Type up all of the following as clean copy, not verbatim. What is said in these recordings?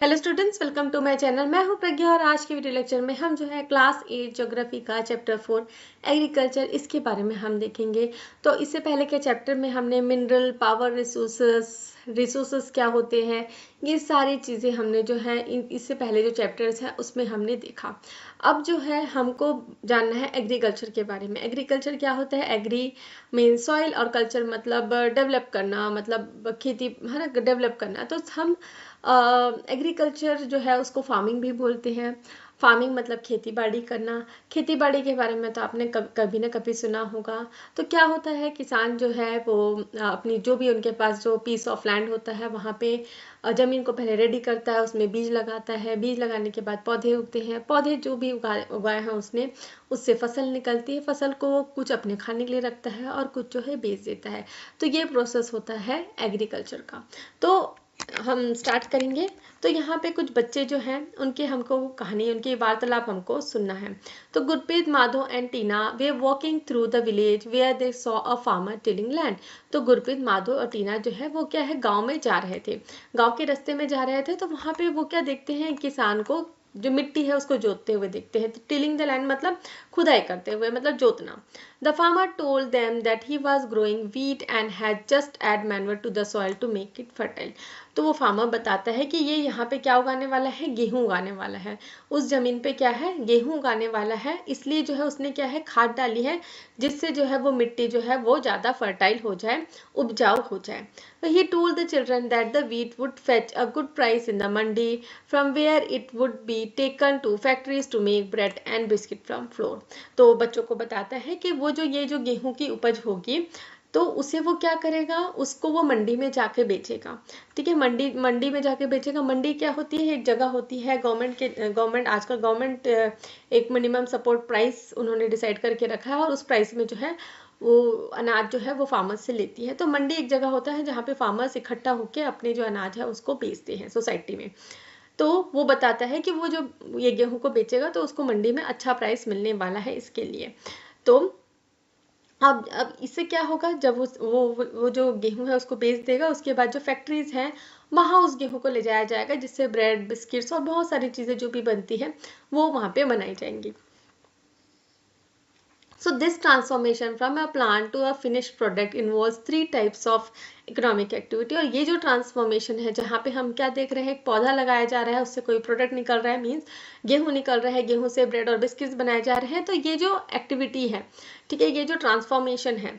Hello students, welcome to my channel. मैं हूं प्रज्ञा और आज के वीडियो लेक्चर में हम जो है क्लास 8 ज्योग्राफी का चैप्टर 4 एग्रीकल्चर इसके बारे में हम देखेंगे। तो इससे पहले के चैप्टर में हमने मिनरल पावर रिसोर्सेस क्या होते हैं, ये सारी चीज़ें हमने जो है इससे पहले जो चैप्टर्स हैं उसमें हमने देखा। अब जो है हमको जानना है एग्रीकल्चर के बारे में। एग्रीकल्चर क्या होता है? एग्री मीन सॉइल और कल्चर मतलब डेवलप करना, मतलब खेती है ना, डेवलप करना। तो हम एग्रीकल्चर जो है उसको फार्मिंग भी बोलते हैं। फार्मिंग मतलब खेती बाड़ी करना। खेती बाड़ी के बारे में तो आपने कभी ना कभी सुना होगा। तो क्या होता है, किसान जो है वो अपनी जो भी उनके पास जो पीस ऑफ लैंड होता है वहाँ पे ज़मीन को पहले रेडी करता है, उसमें बीज लगाता है। बीज लगाने के बाद पौधे उगते हैं। पौधे जो भी उगाए हैं उसने, उससे फसल निकलती है। फसल को वो कुछ अपने खाने के लिए रखता है और कुछ जो है बेच देता है। तो ये प्रोसेस होता है एग्रीकल्चर का। तो हम स्टार्ट करेंगे। तो यहाँ पे कुछ बच्चे जो हैं उनके हमको कहानी, उनकी वार्तालाप हमको सुनना है। तो Gurpreet, Madhav and Tina were walking through the village where they saw a farmer tilling land. तो गुरप्रीत, माधव और टीना जो है वो क्या है, गांव में जा रहे थे। गांव के रास्ते में जा रहे थे तो वहाँ पे वो क्या देखते हैं, किसान को जो मिट्टी है उसको जोतते हुए देखते हैं। तो टिलिंग द लैंड मतलब खुदाई करते हुए, मतलब जोतना। The farmer told them that he was growing wheat and had just add manure to the soil to make it fertile. तो वो फार्मर बताता है कि ये यहाँ पे क्या उगाने वाला है, गेहूं उगाने वाला है। उस जमीन पे क्या है, गेहूं उगाने वाला है। इसलिए जो है उसने क्या है, खाद डाली है, जिससे जो है वो मिट्टी जो है वो ज़्यादा फर्टाइल हो जाए, उपजाऊ हो जाए। So he told the children that the wheat would fetch a good price in the mandi, from where it would be taken to factories to make bread and biscuit from flour. तो बच्चों को बताता है कि वो जो ये जो गेहूं की उपज होगी तो उसे वो क्या करेगा, उसको वो मंडी में जाके बेचेगा। ठीक है, मंडी में जाके बेचेगा। मंडी क्या होती है, एक जगह होती है गवर्नमेंट आजकल गवर्नमेंट एक मिनिमम सपोर्ट प्राइस उन्होंने डिसाइड करके रखा है और उस प्राइस में जो है वो अनाज जो है वो फार्मर्स से लेती है। तो मंडी एक जगह होता है जहाँ पे फार्मर्स इकट्ठा होकर अपने जो अनाज है उसको बेचते हैं सोसाइटी में। तो वो बताता है कि वो जो ये गेहूं को बेचेगा तो उसको मंडी में अच्छा प्राइस मिलने वाला है इसके लिए। तो अब इससे क्या होगा, जब वो जो गेहूं है उसको बेच देगा, उसके बाद जो फैक्ट्रीज हैं वहां उस गेहूं को ले जाया जाएगा, जिससे ब्रेड, बिस्किट्स और बहुत सारी चीजें जो भी बनती है वो वहां पे बनाई जाएंगी। So this transformation from a plant to a finished product involves 3 types of economic activity। और ये जो ट्रांसफॉर्मेशन है जहाँ पे हम क्या देख रहे हैं, एक पौधा लगाया जा रहा है, उससे कोई प्रोडक्ट निकल रहा है, मीन्स गेहूं निकल रहा है, गेहूं से ब्रेड और बिस्किट्स बनाए जा रहे हैं। तो ये जो एक्टिविटी है, ठीक है, ये जो ट्रांसफॉर्मेशन है,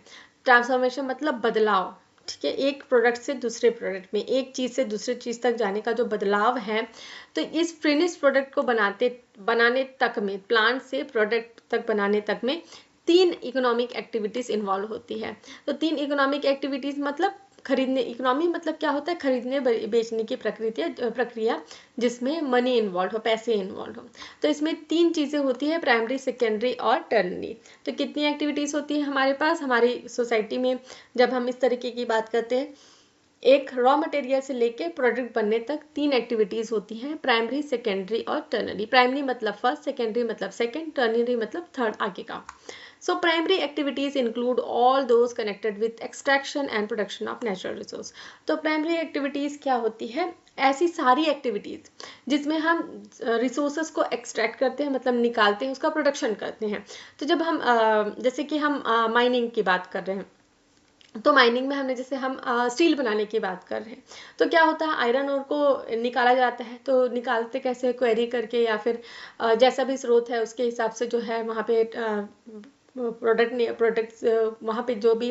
ट्रांसफॉर्मेशन मतलब बदलाव, ठीक है, एक प्रोडक्ट से दूसरे प्रोडक्ट में, एक चीज से दूसरे चीज तक जाने का जो बदलाव है, तो इस फिनिश प्रोडक्ट को बनाने तक में, प्लांट से प्रोडक्ट तक बनाने तक में 3 इकोनॉमिक एक्टिविटीज इन्वॉल्व होती है। तो 3 इकोनॉमिक एक्टिविटीज मतलब खरीदने, इकोनॉमी मतलब क्या होता है, खरीदने बेचने की प्रक्रिया जिसमें मनी इन्वॉल्व हो, पैसे इन्वॉल्व हो। तो इसमें 3 चीजें होती है, प्राइमरी, सेकेंडरी और टर्नरी। तो कितनी एक्टिविटीज होती है हमारे पास, हमारी सोसाइटी में जब हम इस तरीके की बात करते हैं, एक रॉ मटेरियल से लेके प्रोडक्ट बनने तक 3 एक्टिविटीज होती हैं, प्राइमरी, सेकेंडरी और टर्नरी। प्राइमरी मतलब फर्स्ट, सेकेंडरी मतलब सेकेंड, टर्नरी मतलब थर्ड आगे का। So primary activities include all those connected with extraction and production of natural resource। तो प्राइमरी एक्टिविटीज क्या होती है, ऐसी सारी एक्टिविटीज जिसमें हम रिसोर्सेस को एक्सट्रैक्ट करते हैं, मतलब निकालते हैं, उसका प्रोडक्शन करते हैं। तो जब हम जैसे कि हम माइनिंग की बात कर रहे हैं, तो माइनिंग में हमने जैसे हम स्टील बनाने की बात कर रहे हैं, तो क्या होता है, आयरन ओर को निकाला जाता है। तो निकालते कैसे, क्वेरी करके या फिर जैसा भी स्रोत है उसके हिसाब से जो है वहाँ पे प्रोडक्ट्स वहाँ पे जो भी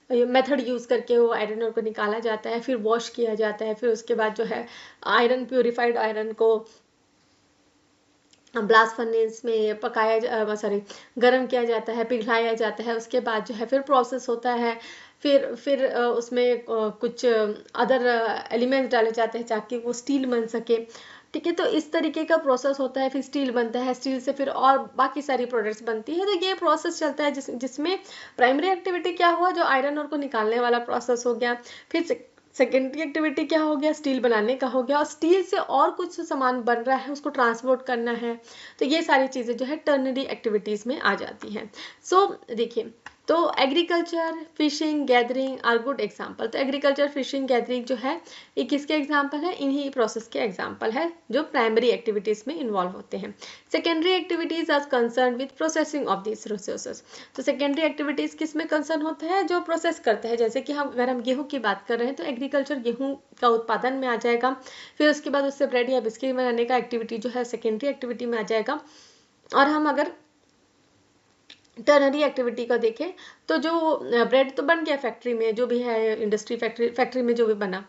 मेथड यूज़ करके वो आयरन ओर को निकाला जाता है, फिर वॉश किया जाता है, फिर उसके बाद जो है आयरन, प्योरीफाइड आयरन को ब्लास्ट फर्नेस में गर्म किया जाता है, पिघलाया जाता है। उसके बाद जो है फिर प्रोसेस होता है, फिर उसमें कुछ अदर एलिमेंट्स डाले जाते हैं ताकि वो स्टील बन सके। ठीक है, तो इस तरीके का प्रोसेस होता है, फिर स्टील बनता है, स्टील से फिर और बाकी सारी प्रोडक्ट्स बनती है। तो ये प्रोसेस चलता है जिसमें प्राइमरी एक्टिविटी क्या हुआ, जो आयरन ओर को निकालने वाला प्रोसेस हो गया। फिर सेकेंडरी एक्टिविटी क्या हो गया, स्टील बनाने का हो गया, और स्टील से और कुछ सामान बन रहा है उसको ट्रांसपोर्ट करना है। तो ये सारी चीज़ें जो है टर्नरी एक्टिविटीज़ में आ जाती हैं। सो देखिए, तो agriculture, fishing, gathering are good example. तो एग्रीकल्चर, फिशिंग, गैदरिंग जो है ये किसके एग्जाम्पल है? इन्हीं प्रोसेस के एग्जाम्पल है जो प्राइमरी एक्टिविटीज में इन्वॉल्व होते हैं। Secondary activities are concern with processing of this resources. तो सेकेंडरी एक्टिविटीज किस में कंसर्न होता है? जो प्रोसेस करते हैं। जैसे कि हम अगर हम गेहूं की बात कर रहे हैं तो एग्रीकल्चर गेहूं का उत्पादन में आ जाएगा, फिर उसके बाद उससे ब्रेड या बिस्किट बनाने का एक्टिविटी जो है सेकेंडरी एक्टिविटी में आ जाएगा। और हम अगर टर्नरी एक्टिविटी का देखें तो जो ब्रेड तो बन गया फैक्ट्री में, जो भी है इंडस्ट्री फैक्ट्री में जो भी बना,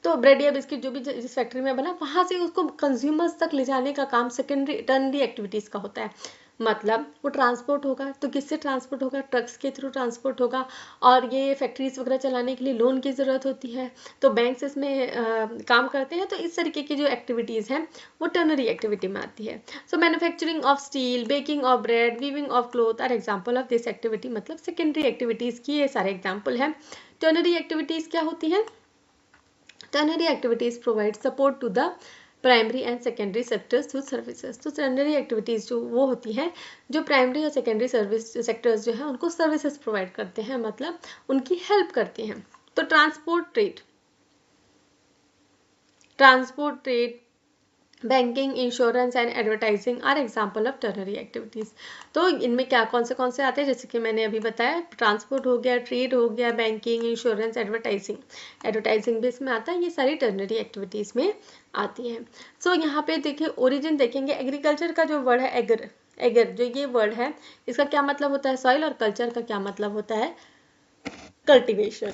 तो ब्रेड या बिस्किट जो भी जिस फैक्ट्री में बना वहां से उसको कंज्यूमर्स तक ले जाने का काम सेकेंडरी टर्नरी एक्टिविटीज का होता है। मतलब वो ट्रांसपोर्ट होगा, तो किससे ट्रांसपोर्ट होगा? ट्रक्स के थ्रू ट्रांसपोर्ट होगा। और ये फैक्ट्रीज वगैरह चलाने के लिए लोन की ज़रूरत होती है, तो बैंक्स इसमें काम करते हैं। तो इस तरीके की जो एक्टिविटीज़ हैं वो टर्नरी एक्टिविटी में आती है। So manufacturing of steel, baking of bread, weaving of cloth are example of this activity. मतलब सेकेंडरी एक्टिविटीज़ की ये सारे एग्जाम्पल हैं। टर्नरी एक्टिविटीज़ क्या होती हैं? Ternary activities provide support to the primary and secondary sectors through services. तो ternary activities जो वो होती हैं जो प्राइमरी और सेकेंडरी सर्विस सेक्टर्स जो है उनको सर्विसेज प्रोवाइड करते हैं, मतलब उनकी हेल्प करते हैं। तो transport trade, banking, insurance and advertising are example of ternary activities. तो इनमें क्या कौन से आते हैं? जैसे कि मैंने अभी बताया, ट्रांसपोर्ट हो गया, ट्रेड हो गया, बैंकिंग, इंश्योरेंस, एडवर्टाइजिंग भी इसमें आता है। ये सारी टर्नरी एक्टिविटीज़ में आती हैं। सो यहाँ पे देखिए ओरिजिन देखेंगे। एग्रीकल्चर का जो वर्ड है एगर जो ये वर्ड है इसका क्या मतलब होता है? सॉइल। और कल्चर का क्या मतलब होता है? कल्टिवेशन।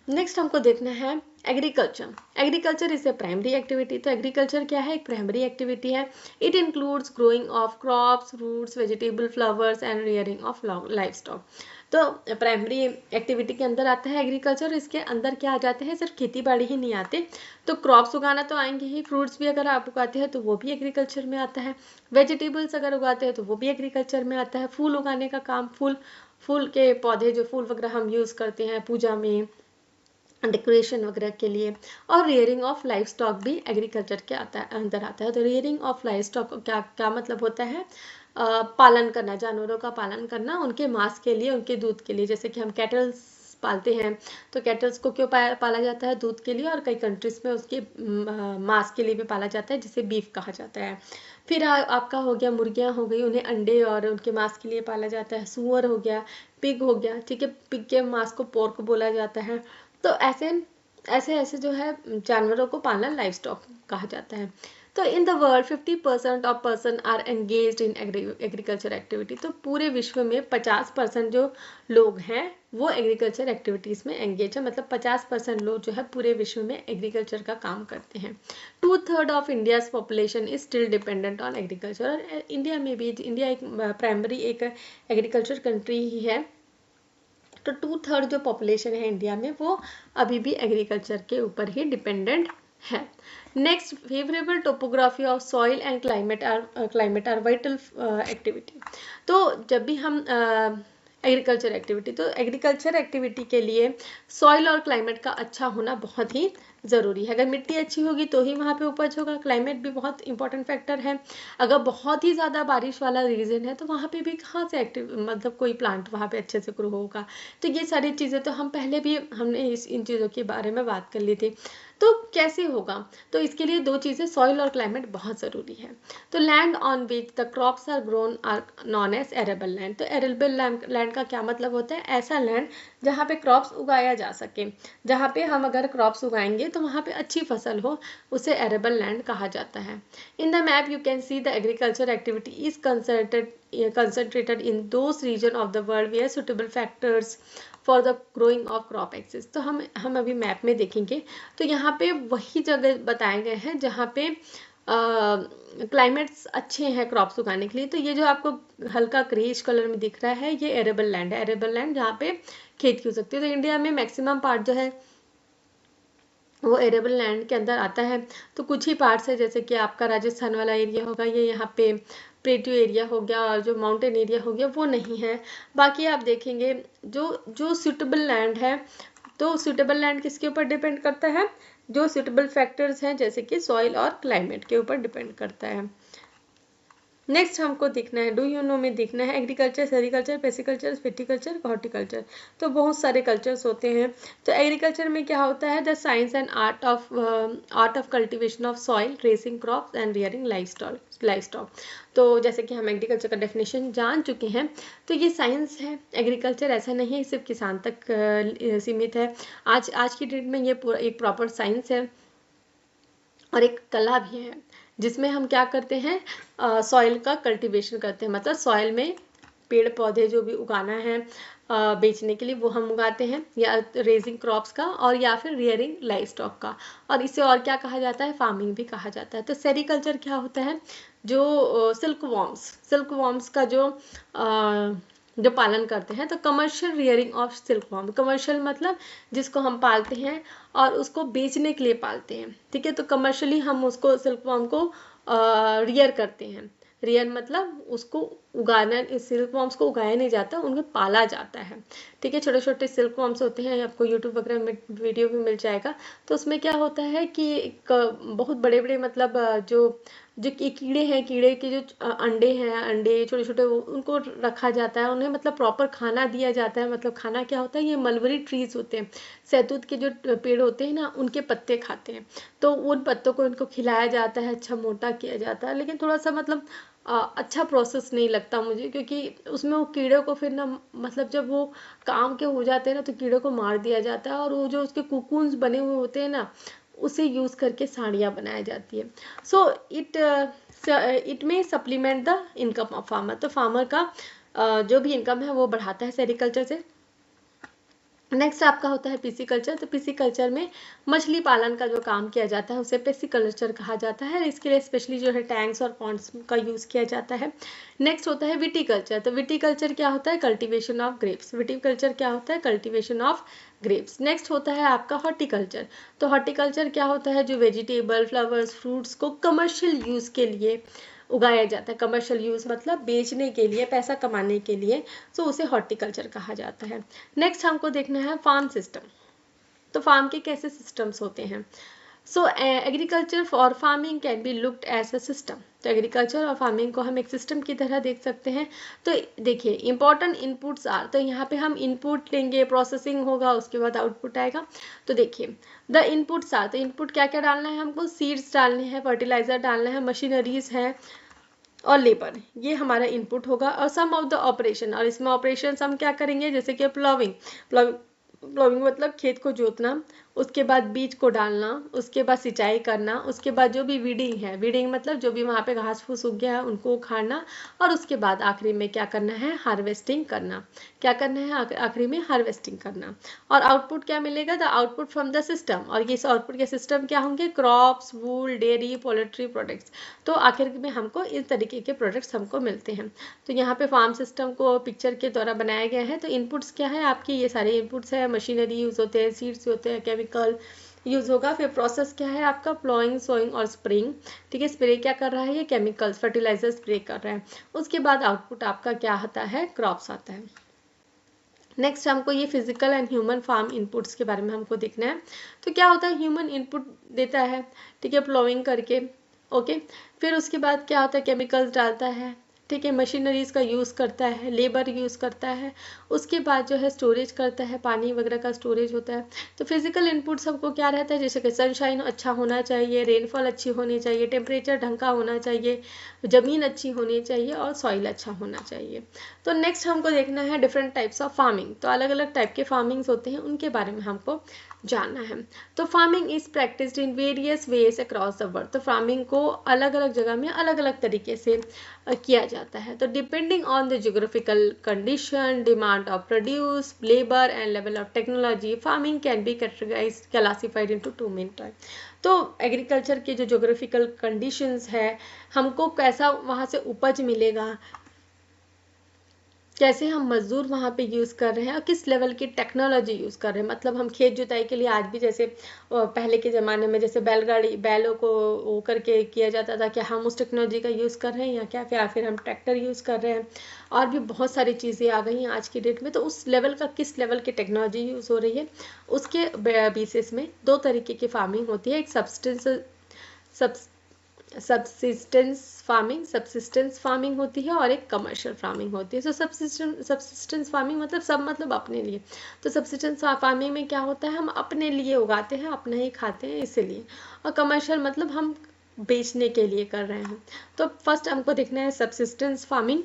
नेक्स्ट हमको देखना है agriculture is a primary activity. तो एग्रीकल्चर क्या है? एक प्राइमरी एक्टिविटी है। It includes growing of crops, fruits, vegetable, flowers and rearing of life stock. तो प्राइमरी एक्टिविटी के अंदर आता है एग्रीकल्चर। इसके अंदर क्या आ जाते हैं? सिर्फ खेती बाड़ी ही नहीं आते, तो क्रॉप्स उगाना तो आएंगे ही, फ्रूट्स भी अगर आप उगाते हैं तो वो भी एग्रीकल्चर में आता है, वेजिटेबल्स अगर उगाते हैं तो वो भी एग्रीकल्चर में आता है, फूल उगाने का काम, फूल के पौधे जो फूल वगैरह हम यूज़ करते हैं पूजा में, डेकोरेशन वगैरह के लिए, और रियरिंग ऑफ लाइफ स्टॉक भी एग्रीकल्चर के अंदर आता है। तो रियरिंग ऑफ लाइफ स्टॉक क्या क्या मतलब होता है? पालन करना, जानवरों का पालन करना उनके मांस के लिए, उनके दूध के लिए। जैसे कि हम कैटल्स पालते हैं, तो कैटल्स को क्यों पाला जाता है? दूध के लिए, और कई कंट्रीज में उसके मांस के लिए भी पाला जाता है जिसे बीफ कहा जाता है। फिर आपका हो गया मुर्गियाँ हो गई, उन्हें अंडे और उनके मांस के लिए पाला जाता है। सूअर हो गया, पिग हो गया, ठीक है, पिग के मांस को पोर्क बोला जाता है। तो ऐसे जो है जानवरों को पालना लाइफ स्टॉक कहा जाता है। तो in the world 50% of person are engaged in agriculture activity. तो पूरे विश्व में 50% जो लोग हैं वो एग्रीकल्चर एक्टिविटीज़ में एंगेज है। मतलब 50% लोग जो है पूरे विश्व में एग्रीकल्चर का काम करते हैं। 2/3 of India's population is still dependent on agriculture. और इंडिया में भी, इंडिया एक प्राइमरी एक एग्रीकल्चर कंट्री ही है, तो 2/3 जो पॉपुलेशन है इंडिया में वो अभी भी एग्रीकल्चर के ऊपर ही डिपेंडेंट है। Next, favourable topography of soil and climate are vital activity. तो जब भी हम एग्रीकल्चर एक्टिविटी के लिए सॉइल और क्लाइमेट का अच्छा होना बहुत ही ज़रूरी है। अगर मिट्टी अच्छी होगी तो ही वहाँ पे उपज होगा। क्लाइमेट भी बहुत इंपॉर्टेंट फैक्टर है। अगर बहुत ही ज़्यादा बारिश वाला रीजन है तो वहाँ पे भी कहाँ से मतलब कोई प्लांट वहाँ पे अच्छे से ग्रो होगा। तो ये सारी चीज़ें तो हम पहले भी हमने इन चीज़ों के बारे में बात कर ली थी। तो कैसे होगा? तो इसके लिए दो चीज़ें, सॉइल और क्लाइमेट बहुत ज़रूरी है। तो land on which the crops are grown are known as arable land. तो एरेबल लैंड का क्या मतलब होता है? ऐसा लैंड जहाँ पे क्रॉप्स उगाया जा सके, जहाँ पे हम अगर क्रॉप्स उगाएंगे तो वहाँ पे अच्छी फसल हो, उसे एरेबल लैंड कहा जाता है। In the map you can see the agriculture activity is concentrated in those region of the world where suitable factors for the growing of crop exist। तो हम अभी मैप में देखेंगे तो यहाँ पे वही जगह बताए गए हैं जहाँ पे क्लाइमेट्स अच्छे हैं क्रॉप्स उगाने के लिए। तो ये जो आपको हल्का ग्रेइश कलर में दिख रहा है ये एरेबल लैंड है, एरेबल लैंड जहाँ पे खेती की हो सकती है। तो इंडिया में मैक्सिमम पार्ट जो है वो एरेबल लैंड के अंदर आता है। तो कुछ ही पार्ट्स है, जैसे कि आपका राजस्थान वाला एरिया होगा, ये यहाँ पे प्लेट्यू एरिया हो गया, और जो माउंटेन एरिया हो गया वो नहीं है। बाकी आप देखेंगे जो सूटेबल लैंड है, तो सूटेबल लैंड किसके ऊपर डिपेंड करता है? जो सूटेबल फैक्टर्स हैं जैसे कि सॉइल और क्लाइमेट के ऊपर डिपेंड करता है। नेक्स्ट हमको देखना है, डू यू नो में देखना है एग्रीकल्चर, सेरिकल्चर, पेसिकल्चर, विटिकल्चर, हॉर्टिकल्चर। तो बहुत सारे कल्चर्स होते हैं। तो एग्रीकल्चर में क्या होता है, the science and art of cultivation of soil, racing crops and rearing livestock. तो जैसे कि हम एग्रीकल्चर का डेफिनेशन जान चुके हैं, तो ये साइंस है। एग्रीकल्चर ऐसा नहीं है सिर्फ किसान तक सीमित है। आज की डेट में ये एक प्रॉपर साइंस है और एक कला भी है, जिसमें हम क्या करते हैं, सॉइल का कल्टीवेशन करते हैं। मतलब सॉइल में पेड़ पौधे जो भी उगाना है बेचने के लिए वो हम उगाते हैं, या रेजिंग क्रॉप्स का, और या फिर रियरिंग लाइव स्टॉक का। और इसे और क्या कहा जाता है, फार्मिंग भी कहा जाता है। तो सेरिकल्चर क्या होता है, जो सिल्क वॉर्म्स का जो पालन करते हैं। तो commercial rearing of silk worm, commercial मतलब जिसको हम पालते हैं और उसको बेचने के लिए पालते हैं, ठीक है। तो कमर्शियली हम उसको सिल्क वॉर्म को रियर करते हैं। रियर मतलब उसको उगाना, सिल्क वॉर्म्स को उगाया नहीं जाता, उन्हें पाला जाता है, ठीक है। छोटे छोटे सिल्क वॉर्म्स होते हैं, आपको यूट्यूब वगैरह में वीडियो भी मिल जाएगा। तो उसमें क्या होता है कि बहुत बड़े बड़े मतलब जो कीड़े हैं, कीड़े के जो अंडे हैं, अंडे छोटे छोटे, उनको रखा जाता है, उन्हें मतलब प्रॉपर खाना दिया जाता है। मतलब खाना क्या होता है, ये मलबरी ट्रीज होते हैं, सहतूत के जो पेड़ होते हैं ना, उनके पत्ते खाते हैं। तो उन पत्तों को इनको खिलाया जाता है, अच्छा मोटा किया जाता है। लेकिन थोड़ा सा मतलब अच्छा प्रोसेस नहीं लगता मुझे, क्योंकि उसमें वो कीड़े को फिर ना, मतलब जब वो काम के हो जाते हैं ना, तो कीड़े को मार दिया जाता है, और वो जो उसके कुकुन्स बने हुए होते हैं ना, उसे यूज करके साड़ियाँ बनाई जाती है। सो इट में supplement the income of farmer. तो फार्मर का जो भी इनकम है वो बढ़ाता है सेरिकल्चर से। नेक्स्ट आपका होता है पिसिकल्चर। तो पिसिकल्चर में मछली पालन का जो काम किया जाता है उसे पिसिकल्चर कहा जाता है। इसके लिए स्पेशली जो है टैंक्स और पॉन्ड्स का यूज किया जाता है। नेक्स्ट होता है विटिकल्चर। तो विटिकल्चर क्या होता है, कल्टीवेशन ऑफ ग्रेप्स। विटिकल्चर क्या होता है, कल्टीवेशन ऑफ ग्रेप्स। नेक्स्ट होता है आपका हॉर्टिकल्चर। तो हॉर्टिकल्चर क्या होता है, जो वेजिटेबल, फ्लावर्स, फ्रूट्स को कमर्शियल यूज के लिए उगाया जाता है। कमर्शियल यूज मतलब बेचने के लिए, पैसा कमाने के लिए, तो उसे हॉर्टिकल्चर कहा जाता है। नेक्स्ट हमको देखना है फार्म सिस्टम। तो फार्म के कैसे सिस्टम्स होते हैं। So agriculture for farming can be looked as a system. तो एग्रीकल्चर और फार्मिंग को हम एक सिस्टम की तरह देख सकते हैं। तो देखिए इंपॉर्टेंट इनपुट्स आर, तो यहाँ पे हम इनपुट लेंगे, प्रोसेसिंग होगा, उसके बाद आउटपुट आएगा। तो देखिए द इनपुट्स आर, तो इनपुट क्या क्या डालना है हमको, सीड्स डालने हैं, फर्टिलाइजर डालना है, मशीनरीज है और लेबर, ये हमारा इनपुट होगा। और सम ऑफ द ऑपरेशन, और इसमें ऑपरेशन हम क्या करेंगे, जैसे कि प्लॉविंग मतलब खेत को जोतना, उसके बाद बीज को डालना, उसके बाद सिंचाई करना, उसके बाद जो भी वीडिंग है, वीडिंग मतलब जो भी वहाँ पे घास फूस उग गया है उनको उखाड़ना, और उसके बाद आखिरी में क्या करना है, हार्वेस्टिंग करना। क्या करना है आखिरी में, हार्वेस्टिंग करना। और आउटपुट क्या मिलेगा, the output from the system. और ये आउटपुट के सिस्टम क्या होंगे, क्रॉप्स, वूल, डेयरी, पोल्ट्री प्रोडक्ट्स। तो आखिर में हमको इस तरीके के प्रोडक्ट्स हमको मिलते हैं। तो यहाँ पे फार्म सिस्टम को पिक्चर के द्वारा बनाया गया है। तो इनपुट्स क्या है आपके, ये सारे इनपुट्स है, मशीनरी यूज होते हैं, सीड्स होते हैं, केमिकल यूज होगा। फिर प्रोसेस क्या है आपका, प्लॉइंग, सोइंग और स्प्रेइंग, ठीक है। स्प्रे क्या कर रहा है, ये केमिकल्स, फर्टिलाइजर स्प्रे कर रहा है। उसके बाद आउटपुट आपका क्या आता है, क्रॉप्स आता है। नेक्स्ट हमको ये physical and human farm inputs के बारे में हमको देखना है। तो क्या होता है, ह्यूमन इनपुट देता है, ठीक है, प्लॉइंग करके, ओके। फिर उसके बाद क्या होता है, केमिकल्स डालता है, ठीक है, मशीनरीज का यूज़ करता है, लेबर यूज़ करता है। उसके बाद जो है स्टोरेज करता है, पानी वगैरह का स्टोरेज होता है। तो फिजिकल इनपुट सबको क्या रहता है, जैसे कि सनशाइन अच्छा होना चाहिए, रेनफॉल अच्छी होनी चाहिए, टेम्परेचर ढंग का होना चाहिए, ज़मीन अच्छी होनी चाहिए और सॉइल अच्छा होना चाहिए। तो नेक्स्ट हमको देखना है डिफरेंट टाइप्स ऑफ फार्मिंग। तो अलग अलग टाइप के फार्मिंग्स होते हैं, उनके बारे में हमको जानना है। तो farming is practised in various ways across the world. तो फार्मिंग को अलग अलग जगह में अलग अलग तरीके से किया जाता है। तो depending on the geographical condition, demand of produce, labour and level of technology, farming can B categorised, classified into two main type. तो एग्रीकल्चर के जो जियोग्राफिकल कंडीशंस है, हमको कैसा वहाँ से उपज मिलेगा, कैसे हम मजदूर वहाँ पे यूज़ कर रहे हैं और किस लेवल की टेक्नोलॉजी यूज़ कर रहे हैं। मतलब हम खेत जुताई के लिए आज भी जैसे पहले के ज़माने में जैसे बैलगाड़ी, बैलों को वो करके किया जाता था, क्या हम उस टेक्नोलॉजी का यूज़ कर रहे हैं या क्या, फिर हम ट्रैक्टर यूज़ कर रहे हैं। और भी बहुत सारी चीज़ें आ गई हैं आज की डेट में। तो उस लेवल का, किस लेवल की टेक्नोलॉजी यूज़ हो रही है, उसके बेसिस में दो तरीके की फार्मिंग होती है। एक सब्सिस्टेंस फार्मिंग होती है और एक कमर्शियल फार्मिंग होती है। तो सब्सिस्टेंस फार्मिंग मतलब सब मतलब अपने लिए। तो सब्सिस्टेंस फार्मिंग में क्या होता है, हम अपने लिए उगाते हैं, अपने ही खाते हैं इसीलिए। और कमर्शियल मतलब हम बेचने के लिए कर रहे हैं। तो फर्स्ट हमको देखना है subsistence farming.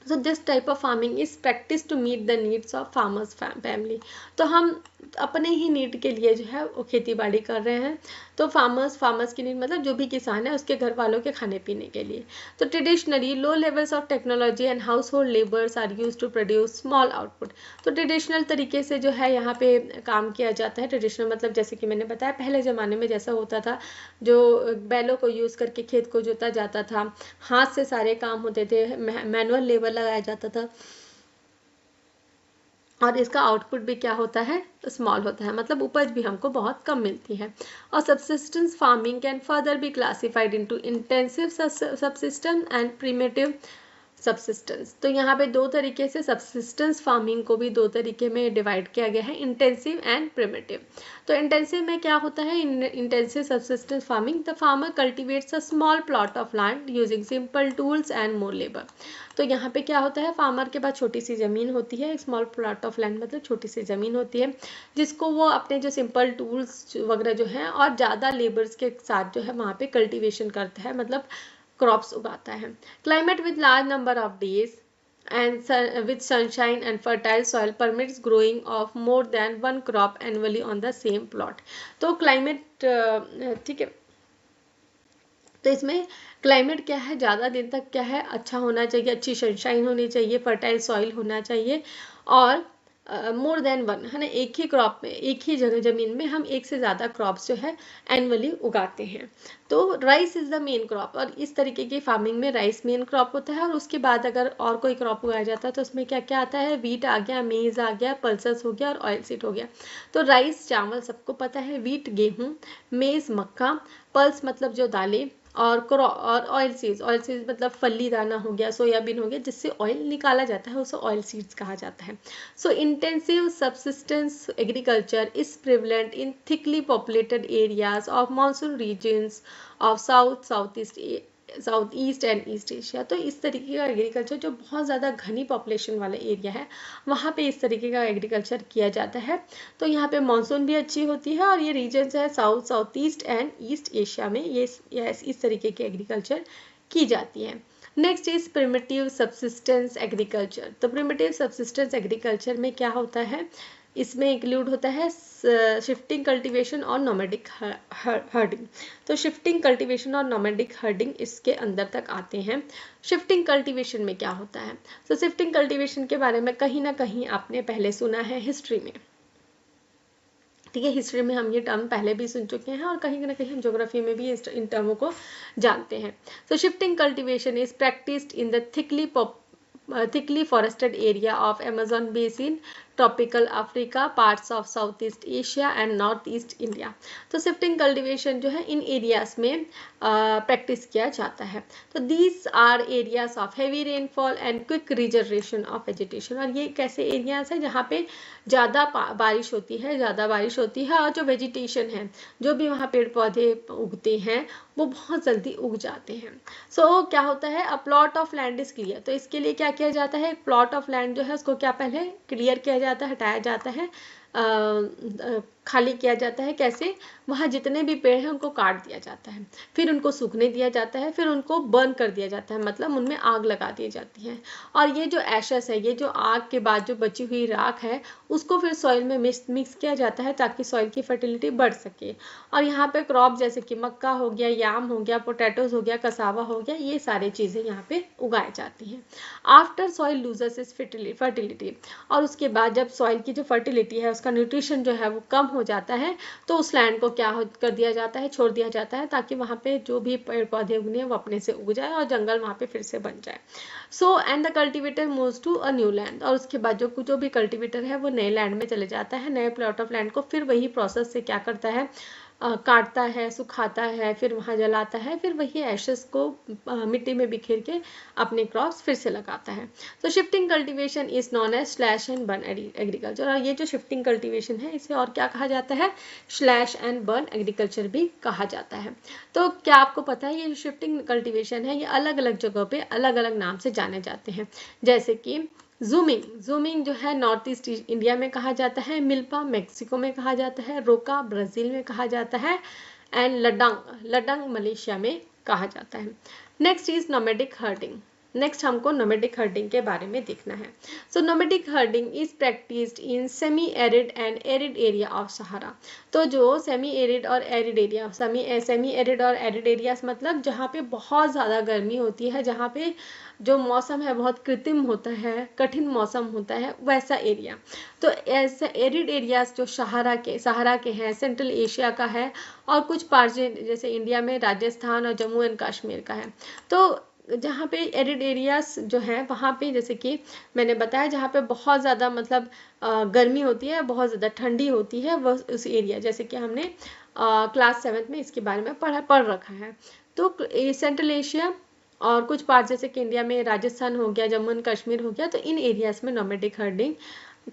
So this type of farming is practiced to meet the needs of farmers family। तो हम अपने ही नीड के लिए जो है वो खेती बाड़ी कर रहे हैं। तो फार्मर्स की नीड मतलब जो भी किसान है उसके घर वालों के खाने पीने के लिए। तो traditionally low levels of technology and house hold labours are use to produce small output. तो ट्रेडिशनल तरीके से जो है यहाँ पे काम किया जाता है। ट्रेडिशनल मतलब जैसे कि मैंने बताया पहले ज़माने में जैसा होता था, जो बैलों को यूज़ करके खेत को जोता जाता था, हाथ से सारे काम होते थे, मैनुअल लेबर लगाया जाता था, और इसका आउटपुट भी क्या होता है, स्मॉल होता है, मतलब उपज भी हमको बहुत कम मिलती है। और subsistence farming can further be classified into intensive subsistence and primitive subsistence. तो यहाँ पे दो तरीके से सब्सिस्टेंस फार्मिंग को भी दो तरीके में डिवाइड किया गया है, इंटेंसिव एंड प्रिमिटिव। तो इंटेंसिव में क्या होता है, intensive subsistence farming the farmer cultivates a small plot of land using simple tools and more labour. तो यहाँ पे क्या होता है, फार्मर के पास छोटी सी ज़मीन होती है, स्मॉल प्लॉट ऑफ लैंड मतलब छोटी सी ज़मीन होती है, जिसको वो अपने जो सिंपल टूल्स वगैरह जो हैं और ज़्यादा लेबर्स के साथ जो है वहाँ पे कल्टिवेशन करता है, मतलब क्रॉप्स उगाता है। Climate with large number of days and with sunshine and fertile soil permits growing of more than one crop annually on the same plot। तो क्लाइमेट ठीक है, तो इसमें क्लाइमेट क्या है, ज़्यादा दिन तक क्या है, अच्छा होना चाहिए, अच्छी सनशाइन होनी चाहिए, फर्टाइल सॉइल होना चाहिए, और मोर देन वन है ना, एक ही क्रॉप में, एक ही जगह ज़मीन में हम एक से ज़्यादा क्रॉप्स जो है एनुअली उगाते हैं। तो rice is the main crop, और इस तरीके की फार्मिंग में राइस मेन क्रॉप होता है, और उसके बाद अगर और कोई क्रॉप उगाया जाता है तो उसमें क्या क्या आता है, वीट आ गया, मेज़ आ गया, पल्सेस हो गया और ऑयल सीड हो गया। तो राइस चावल सबको पता है, वीट गेहूँ, मेज़ मक्का, पल्स मतलब जो दालें, और ऑयल सीड्स मतलब फली दाना हो गया, सोयाबीन हो गया, जिससे ऑयल निकाला जाता है, उसे ऑयल सीड्स कहा जाता है। So intensive subsistence agriculture is prevalent in thickly populated areas of monsoon regions of south east and east Asia. तो इस तरीके का एग्रीकल्चर जो बहुत ज़्यादा घनी पॉपुलेशन वाला एरिया है वहाँ पे इस तरीके का एग्रीकल्चर किया जाता है। तो यहाँ पे मानसून भी अच्छी होती है, और ये रीजन्स है south east and east Asia में ये इस तरीके की एग्रीकल्चर की जाती है। Next is primitive subsistence agriculture. तो प्रिमिटिव सब्सिस्टेंस एग्रीकल्चर में क्या होता है, इसमें इंक्लूड होता है शिफ्टिंग कल्टीवेशन और नोमैडिक हर्डिंग। तो शिफ्टिंग कल्टीवेशन और नोमैडिक हर्डिंग इसके अंदर तक आते हैं। शिफ्टिंग कल्टीवेशन में क्या होता है, तो शिफ्टिंग कल्टीवेशन के बारे में कहीं ना कहीं आपने पहले सुना है हिस्ट्री में, ठीक है, हिस्ट्री में हम ये टर्म पहले भी सुन चुके हैं, और कहीं ना कहीं हम ज्योग्राफी में भी इन टर्मों को जानते हैं। तो shifting cultivation is practised in the thickly forested area of Amazon basin, tropical Africa, parts of Southeast Asia and Northeast India। तो शिफ्टिंग कल्टीवेशन जो है इन एरियाज में प्रैक्टिस किया जाता है। तो these are areas of heavy rainfall and quick regeneration of vegetation. और ये कैसे एरियाज हैं जहाँ पे ज़्यादा बारिश होती है, और जो वेजिटेशन है, जो भी वहाँ पेड़ पौधे उगते हैं वो बहुत जल्दी उग जाते हैं। सो क्या होता है, a plot of land is clear. तो इसके लिए क्या किया जाता है, प्लॉट ऑफ लैंड जो है उसको क्या पहले क्लियर किया जाता है, हटाया जाता है, खाली किया जाता है। कैसे, वहाँ जितने भी पेड़ हैं उनको काट दिया जाता है, फिर उनको सूखने दिया जाता है, फिर उनको बर्न कर दिया जाता है, मतलब उनमें आग लगा दी जाती है। और ये जो एशस है, ये जो आग के बाद जो बची हुई राख है, उसको फिर सॉइल में मिक्स किया जाता है ताकि सॉइल की फर्टिलिटी बढ़ सके। और यहाँ पे क्रॉप जैसे कि मक्का हो गया, याम हो गया, पोटैटोज हो गया, कसावा हो गया, ये सारी चीज़ें यहाँ पे उगाई जाती हैं। After soil loses is fertility, और उसके बाद जब सॉइल की जो फर्टिलिटी है, उसका न्यूट्रिशन जो है वो कम हो जाता है, तो उस लैंड को क्या कर दिया जाता है, छोड़ दिया जाता है, ताकि वहाँ पे जो भी पेड़ पौधे उगने हैं वो अपने से उग जाए और जंगल वहाँ पे फिर से बन जाए। So and the cultivator moves to a new land, और उसके बाद जो भी कल्टिवेटर है वो नए लैंड में चले जाता है, नए प्लॉट ऑफ लैंड को फिर वही प्रोसेस से क्या करता है, काटता है, सुखाता है, फिर वहाँ जलाता है, फिर वही एशेस को मिट्टी में बिखेर के अपने क्रॉप्स फिर से लगाता है। तो shifting cultivation is known as slash and burn agriculture. और ये जो शिफ्टिंग कल्टीवेशन है इसे और क्या कहा जाता है, स्लैश एंड बर्न एग्रीकल्चर भी कहा जाता है। तो क्या आपको पता है ये जो शिफ्टिंग कल्टीवेशन है ये अलग अलग जगहों पे अलग अलग नाम से जाने जाते हैं, जैसे कि जूमिंग जो है नॉर्थ ईस्ट इंडिया में कहा जाता है, मिल्पा मैक्सिको में कहा जाता है, रोका ब्राज़ील में कहा जाता है, एंड लडंग मलेशिया में कहा जाता है। Next is nomadic herding. Next हमको नोमैडिक हर्डिंग के बारे में देखना है। So nomadic herding is practised in semi arid and arid area of Sahara. तो जो सेमी एरिड और एरिड एरिया, सेमी एरिड और एरिड एरियाज मतलब जहाँ पे बहुत ज़्यादा गर्मी होती है, जहाँ पे जो मौसम है बहुत कृत्रिम होता है, कठिन मौसम होता है, वैसा एरिया। तो ऐसे एरिड एरियाज जो सहारा के हैं, सेंट्रल एशिया का है, और कुछ पार्ट जैसे इंडिया में राजस्थान और जम्मू एंड कश्मीर का है। तो जहाँ पे एरिड एरियाज जो है वहाँ पे जैसे कि मैंने बताया जहाँ पे बहुत ज़्यादा मतलब गर्मी होती है, बहुत ज़्यादा ठंडी होती है, वह उस एरिया, जैसे कि हमने क्लास 7 में इसके बारे में पढ़ रखा है। तो सेंट्रल एशिया और कुछ पार्ट जैसे कि इंडिया में राजस्थान हो गया, जम्मू एंड कश्मीर हो गया, तो इन एरियाज में नोमैडिक हर्डिंग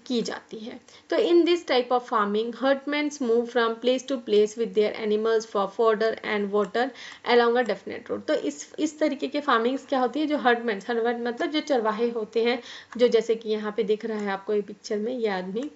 की जाती है। तो in this type of farming herdsmen move from place to place with their animals for fodder and water along a definite route. तो इस तरीके के फार्मिंग्स क्या होती है, जो हर्टमैन्स मतलब जो चरवाहे होते हैं, जो जैसे कि यहाँ पे दिख रहा है आपको ये पिक्चर में ये आदमी,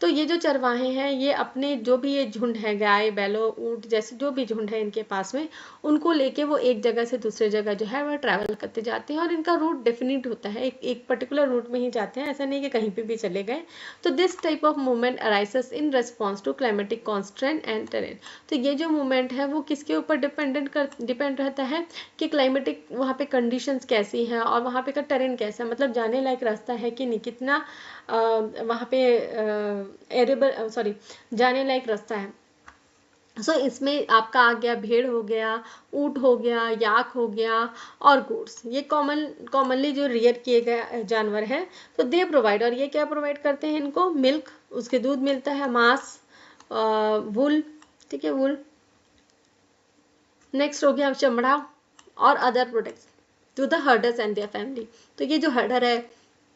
तो ये जो चरवाहे हैं ये अपने जो भी ये झुंड है, गाय बैलो ऊँट जैसे जो भी झुंड है इनके पास में, उनको लेके वो एक जगह से दूसरे जगह जो है वह ट्रैवल करते जाते हैं, और इनका रूट डेफिनिट होता है, एक पर्टिकुलर रूट में ही जाते हैं, ऐसा नहीं कि कहीं पे भी चले गए। तो this type of movement arises in response to climatic constant and terrain. तो ये जो मूवमेंट है वो किसके ऊपर डिपेंड रहता है कि क्लाइमेटिक वहाँ पे कंडीशंस कैसी हैं और वहाँ पे का टेरेन कैसा है, मतलब जाने लायक रास्ता है कि नहीं, कितना वहाँ पे जाने लायक रास्ता है। सो इसमें आपका आ गया भेड़ हो गया, ऊँट हो गया, याक हो गया और गोट्स, ये कॉमनली जो रियर किए गए जानवर हैं। तो दे प्रोवाइड, और ये क्या प्रोवाइड करते हैं इनको, मिल्क, उसके दूध मिलता है, मांस, वुल, ठीक है, वुल। नेक्स्ट हो गया चमड़ा और other products to the herders and their family. तो ये जो हर्डर है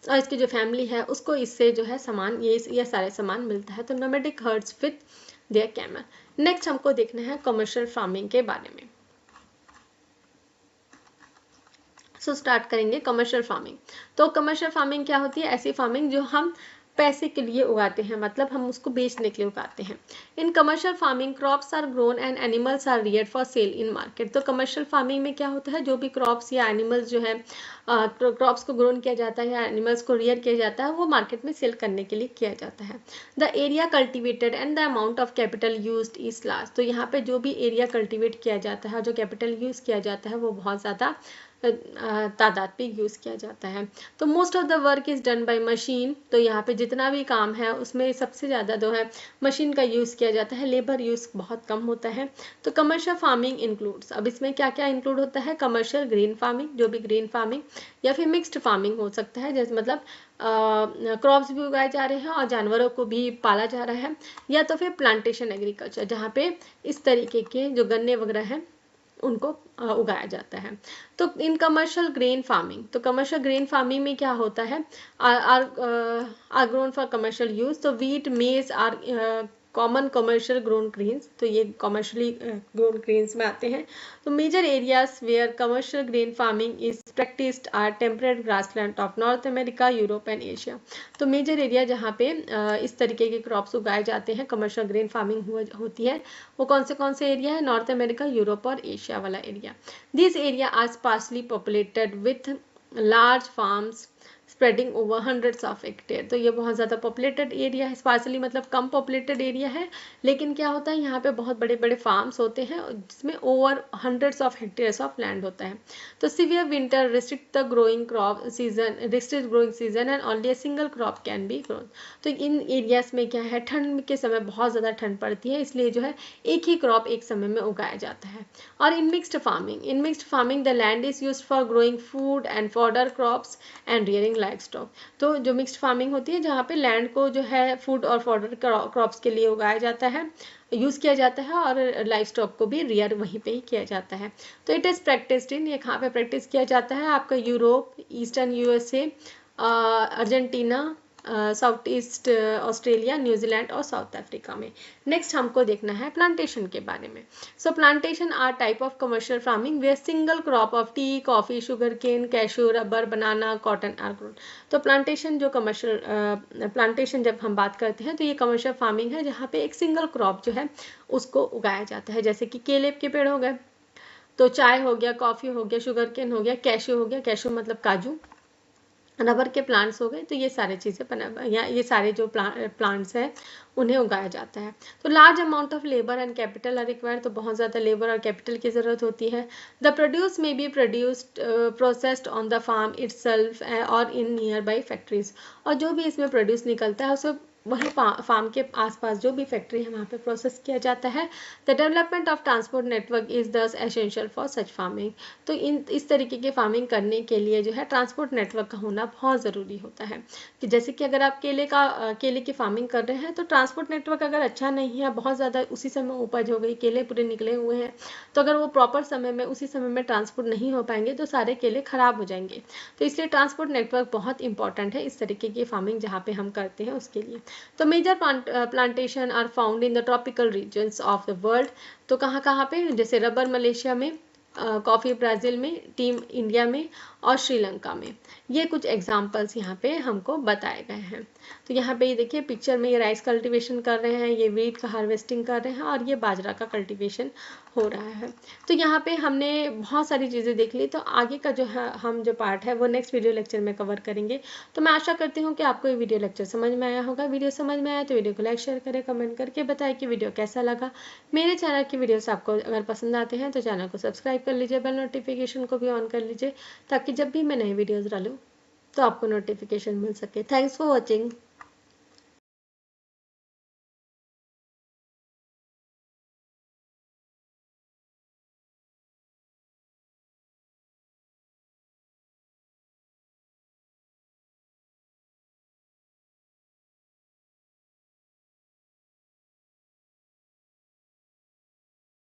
और इसकी जो फैमिली है उसको इससे जो है सामान, ये सारे सामान मिलता है। तो nomadic hertz with their camel. Next हमको देखना है कमर्शियल फार्मिंग के बारे में। सो स्टार्ट करेंगे कमर्शियल फार्मिंग। तो कमर्शियल फार्मिंग क्या होती है, ऐसी फार्मिंग जो हम पैसे के लिए उगाते हैं, मतलब हम उसको बेचने के लिए उगाते हैं। In commercial farming crops are grown and animals are reared for sale in market. तो कमर्शियल फार्मिंग में क्या होता है, जो भी क्रॉप्स या एनिमल्स जो है क्रॉप्स को ग्रोन किया जाता है या एनिमल्स को रियर किया जाता है वो मार्केट में सेल करने के लिए किया जाता है। The area cultivated and the amount of capital used is large. तो यहाँ पे जो भी एरिया कल्टिवेट किया जाता है और जो कैपिटल यूज किया जाता है वो बहुत ज़्यादा तादाद पे यूज़ किया जाता है। तो most of the work is done by machine. तो यहाँ पे जितना भी काम है उसमें सबसे ज़्यादा जो है मशीन का यूज़ किया जाता है, लेबर यूज़ बहुत कम होता है। तो कमर्शियल फार्मिंग इंक्लूड्स, अब इसमें क्या क्या इंक्लूड होता है, कमर्शियल ग्रीन फार्मिंग, जो भी ग्रीन फार्मिंग, या फिर मिक्स्ड फार्मिंग हो सकता है, जैसे मतलब क्रॉप्स भी उगाए जा रहे हैं और जानवरों को भी पाला जा रहा है, या तो फिर प्लांटेशन एग्रीकल्चर जहाँ पे इस तरीके के जो गन्ने वगैरह हैं उनको उगाया जाता है। तो इन कमर्शियल ग्रेन फार्मिंग, तो कमर्शियल ग्रेन फार्मिंग में क्या होता है, are grown for commercial use. तो wheat, maize are common commercial grown grains. तो ये कमर्शियली ग्रोन ग्रेन्स में आते हैं। तो major areas where commercial grain farming is practised are temperate grassland of North America, Europe and Asia. तो major area जहाँ पे इस तरीके के क्रॉप्स उगाए जाते हैं, कमर्शियल ग्रेन फार्मिंग होती है, वो कौन से एरिया है, नॉर्थ अमेरिका, यूरोप और एशिया वाला area. This area are sparsely populated with large farms spreading over hundreds of hectare. तो ये बहुत ज़्यादा पॉपुलेटेड एरिया है, स्पार्सली मतलब कम पॉपुलेटेड एरिया है, लेकिन क्या होता है यहाँ पे बहुत बड़े बड़े फार्म्स होते हैं जिसमें over hundreds of hectares of land होता है। तो severe winter restrict the growing season and only a single crop can be grown. तो इन एरियाज में क्या है, ठंड के समय बहुत ज़्यादा ठंड पड़ती है, इसलिए जो है एक ही क्रॉप एक समय में उगाया जाता है। और in mixed farming the land is used for growing food and fodder crops and rearing life stock. तो जो मिक्स्ड फार्मिंग होती है जहाँ पे लैंड को जो है फूड और फॉडर क्रॉप्स के लिए उगाया जाता है, यूज़ किया जाता है, और लाइफ स्टॉक को भी रियर वहीं पे ही किया जाता है। तो इट इज़ प्रैक्टिस्ड इन, ये कहाँ पे प्रैक्टिस किया जाता है? आपका Europe, eastern USA, Argentina, south east Australia, New Zealand और साउथ अफ्रीका में। नेक्स्ट हमको देखना है प्लांटेशन के बारे में। So plantation are type of commercial farming where single crop of tea, coffee, sugar cane, cashew, rubber, banana, cotton are grown. तो plantation जो कमर्शियल प्लांटेशन जब हम बात करते हैं तो ये कमर्शियल फार्मिंग है जहाँ पे एक सिंगल क्रॉप जो है उसको उगाया जाता है, जैसे कि केले के पेड़ हो गए, तो चाय हो गया, कॉफी हो गया, शुगर केन हो गया, कैशू हो गया, कैशू मतलब काजू, रबर के प्लांट्स हो गए। तो ये सारी चीज़ें बना या ये सारे जो प्लांट्स हैं उन्हें उगाया जाता है। तो large amount of labour and capital R required, तो बहुत ज़्यादा लेबर और कैपिटल की ज़रूरत होती है। The produce may be produced processed on the farm itself और इन नियर बाई फैक्ट्रीज, और जो भी इसमें प्रोड्यूस निकलता है उसे वहीं फार्म के आसपास जो भी फैक्ट्री है वहाँ पे प्रोसेस किया जाता है। The development of transport network is दस एसेंशियल फॉर सच फार्मिंग। तो इस तरीके की फार्मिंग करने के लिए जो है ट्रांसपोर्ट नेटवर्क का होना बहुत ज़रूरी होता है। कि जैसे कि अगर आप केले की फार्मिंग कर रहे हैं तो ट्रांसपोर्ट नेटवर्क अगर अच्छा नहीं है, बहुत ज़्यादा उसी समय उपज हो गई, केले पूरे निकले हुए हैं, तो अगर वो प्रॉपर समय में उसी समय में ट्रांसपोर्ट नहीं हो पाएंगे तो सारे केले खराब हो जाएंगे। तो इसलिए ट्रांसपोर्ट नेटवर्क बहुत इंपॉर्टेंट है इस तरीके की फार्मिंग जहाँ पे हम करते हैं उसके लिए। तो major plantation are found in the tropical regions of the world. तो कहाँ कहाँ पे? जैसे रबर मलेशिया में, कॉफ़ी ब्राज़ील में, टी इंडिया में और श्रीलंका में। ये कुछ एग्जांपल्स यहाँ पे हमको बताए गए हैं। तो यहाँ पे ये देखिए पिक्चर में ये राइस कल्टीवेशन कर रहे हैं, ये वीट का हार्वेस्टिंग कर रहे हैं और ये बाजरा का कल्टीवेशन हो रहा है। तो यहाँ पे हमने बहुत सारी चीज़ें देख ली। तो आगे का जो है हम जो पार्ट है वो नेक्स्ट वीडियो लेक्चर में कवर करेंगे। तो मैं आशा करती हूँ कि आपको ये वीडियो लेक्चर समझ में आया होगा। वीडियो समझ में आया तो वीडियो को लाइक शेयर करें, कमेंट करके बताएं कि वीडियो कैसा लगा। मेरे चैनल की वीडियोस आपको अगर पसंद आते हैं तो चैनल को सब्सक्राइब कर लीजिए, बेल नोटिफिकेशन को भी ऑन कर लीजिए ताकि जब भी मैं नई वीडियोज़ डालूँ तो आपको नोटिफिकेशन मिल सके। Thanks for watching.